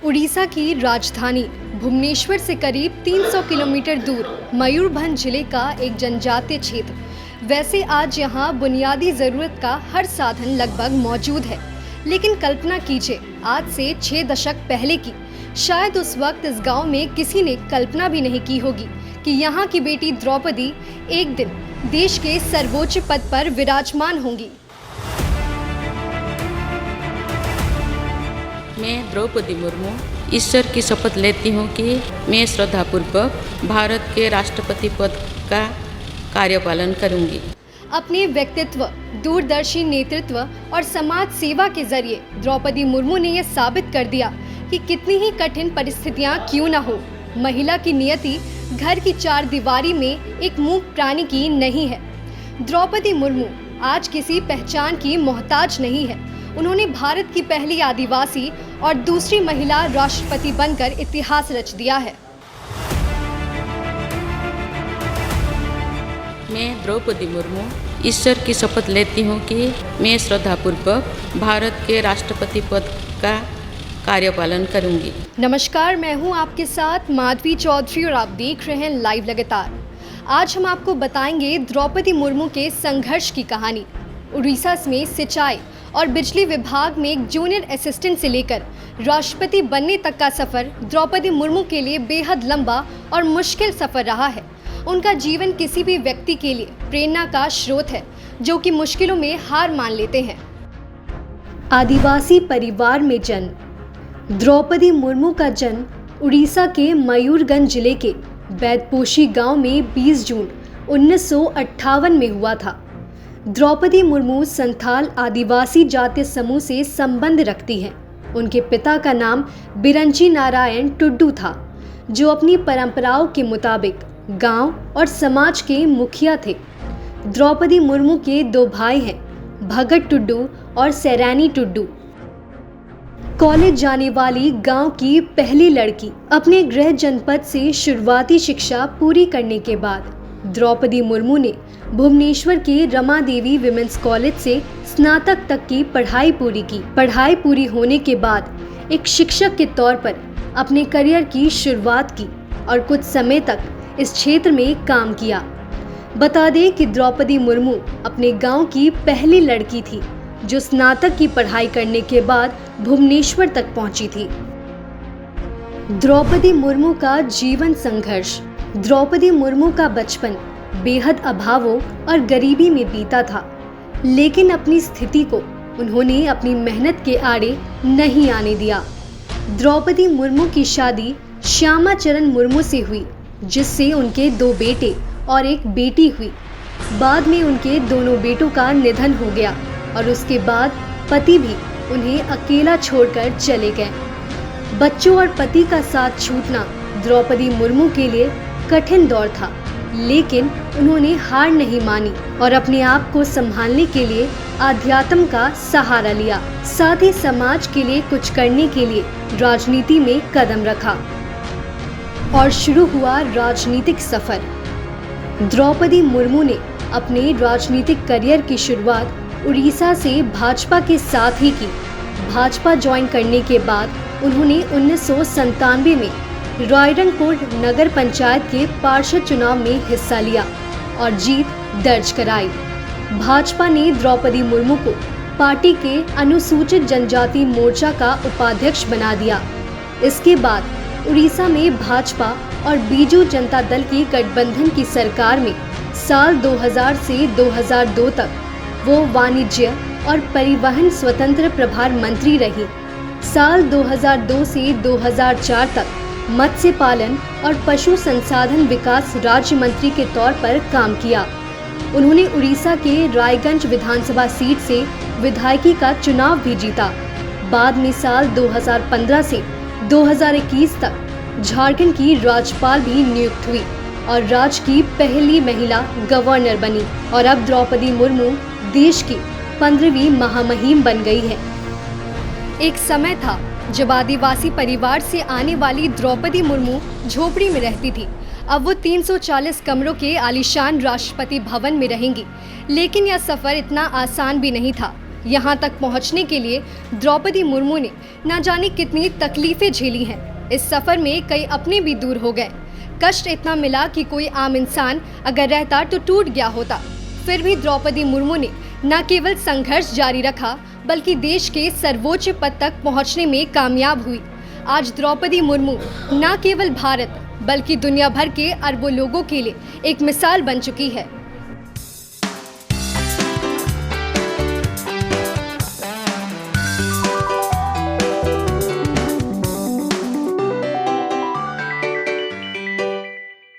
उड़ीसा की राजधानी भुवनेश्वर से करीब 300 किलोमीटर दूर मयूरभंज जिले का एक जनजातीय क्षेत्र। वैसे आज यहाँ बुनियादी ज़रूरत का हर साधन लगभग मौजूद है, लेकिन कल्पना कीजिए आज से 6 दशक पहले की। शायद उस वक्त इस गांव में किसी ने कल्पना भी नहीं की होगी कि यहाँ की बेटी द्रौपदी एक दिन देश के सर्वोच्च पद पर विराजमान होंगी। मैं द्रौपदी मुर्मू ईश्वर की शपथ लेती हूँ कि मैं श्रद्धापूर्वक भारत के राष्ट्रपति पद का कार्यपालन करूँगी। अपने व्यक्तित्व, दूरदर्शी नेतृत्व और समाज सेवा के जरिए द्रौपदी मुर्मू ने यह साबित कर दिया कि कितनी ही कठिन परिस्थितियां क्यों न हो, महिला की नियति घर की चार दीवारी में एक मूक प्राणी की नहीं है। द्रौपदी मुर्मू आज किसी पहचान की मोहताज नहीं है। उन्होंने भारत की पहली आदिवासी और दूसरी महिला राष्ट्रपति बनकर इतिहास रच दिया है। मैं द्रौपदी मुर्मू ईश्वर की शपथ लेती हूँ कि मैं श्रद्धापूर्वक भारत के राष्ट्रपति पद का कार्यपालन करूँगी। नमस्कार, मैं हूँ आपके साथ माधवी चौधरी और आप देख रहे हैं लाइव लगातार। आज हम आपको बताएंगे द्रौपदी मुर्मू के संघर्ष की कहानी। उड़ीसा में सिंचाई और बिजली विभाग में एक जूनियर असिस्टेंट से लेकर राष्ट्रपति बनने तक का सफ़र द्रौपदी मुर्मू के लिए बेहद लंबा और मुश्किल सफ़र रहा है। उनका जीवन किसी भी व्यक्ति के लिए प्रेरणा का स्रोत है जो कि मुश्किलों में हार मान लेते हैं। आदिवासी परिवार में जन्म। द्रौपदी मुर्मू का जन्म उड़ीसा के मयूरभंज जिले के बैदपोशी गांव में 20 जून 1958 में हुआ था। द्रौपदी मुर्मू संथाल आदिवासी जातीय समूह से संबंध रखती हैं। उनके पिता का नाम बिरंची नारायण टुड्डू था, जो अपनी परंपराओं के मुताबिक गांव और समाज के मुखिया थे। द्रौपदी मुर्मू के 2 भाई हैं, भगत टुड्डू और सैरानी टुड्डू। कॉलेज जाने वाली गांव की पहली लड़की। अपने गृह जनपद से शुरुआती शिक्षा पूरी करने के बाद द्रौपदी मुर्मू ने भुवनेश्वर के रमा देवी विमेंस कॉलेज से स्नातक तक की पढ़ाई पूरी की। पढ़ाई पूरी होने के बाद एक शिक्षक के तौर पर अपने करियर की शुरुआत की और कुछ समय तक इस क्षेत्र में काम किया। बता दें कि द्रौपदी मुर्मू अपने गांव की पहली लड़की थी जो स्नातक की पढ़ाई करने के बाद भुवनेश्वर तक पहुंची थी। द्रौपदी मुर्मू का जीवन संघर्ष। द्रौपदी मुर्मू का बचपन बेहद अभावों और गरीबी में बीता था, लेकिन अपनी स्थिति को उन्होंने अपनी मेहनत के आड़े नहीं आने दिया। द्रौपदी मुर्मू की शादी श्यामा चरण मुर्मू से हुई, जिससे उनके 2 बेटे और एक बेटी हुई। बाद में उनके दोनों बेटों का निधन हो गया और उसके बाद पति भी उन्हें अकेला छोड़कर चले गए। बच्चों और पति का साथ छूटना द्रौपदी मुर्मू के लिए कठिन दौर था, लेकिन उन्होंने हार नहीं मानी और अपने आप को संभालने के लिए आध्यात्म का सहारा लिया। साथ ही समाज के लिए कुछ करने के लिए राजनीति में कदम रखा और शुरू हुआ राजनीतिक सफर। द्रौपदी मुर्मू ने अपने राजनीतिक करियर की शुरुआत उड़ीसा से भाजपा के साथ ही की। भाजपा ज्वाइन करने के बाद उन्होंने 1997 में रायरंगपुर नगर पंचायत के पार्षद चुनाव में हिस्सा लिया और जीत दर्ज कराई। भाजपा ने द्रौपदी मुर्मू को पार्टी के अनुसूचित जनजाति मोर्चा का उपाध्यक्ष बना दिया। इसके बाद उड़ीसा में भाजपा और बीजू जनता दल की गठबंधन की सरकार में साल 2000 से 2002 तक वो वाणिज्य और परिवहन स्वतंत्र प्रभार मंत्री रही। साल 2002 से 2004 तक मत्स्य पालन और पशु संसाधन विकास राज्य मंत्री के तौर पर काम किया। उन्होंने उड़ीसा के रायगंज विधानसभा सीट से विधायकी का चुनाव भी जीता। बाद में साल 2015 से 2021 तक झारखंड की राज्यपाल भी नियुक्त हुई और राज्य की पहली महिला गवर्नर बनी और अब द्रौपदी मुर्मू देश की 15वीं महामहिम बन गई है। एक समय था जब आदिवासी परिवार से आने वाली द्रौपदी मुर्मू झोपड़ी में रहती थी। अब वो 340 कमरों के आलीशान राष्ट्रपति भवन में रहेंगी। लेकिन यह सफ़र इतना आसान भी नहीं था। यहाँ तक पहुँचने के लिए द्रौपदी मुर्मू ने न जाने कितनी तकलीफें झेली हैं। इस सफर में कई अपने भी दूर हो गए। कष्ट इतना मिला कि कोई आम इंसान अगर रहता तो टूट गया होता। फिर भी द्रौपदी मुर्मू ने न केवल संघर्ष जारी रखा बल्कि देश के सर्वोच्च पद तक पहुंचने में कामयाब हुई। आज द्रौपदी मुर्मू न केवल भारत बल्कि दुनिया भर के अरबों लोगों के लिए एक मिसाल बन चुकी है।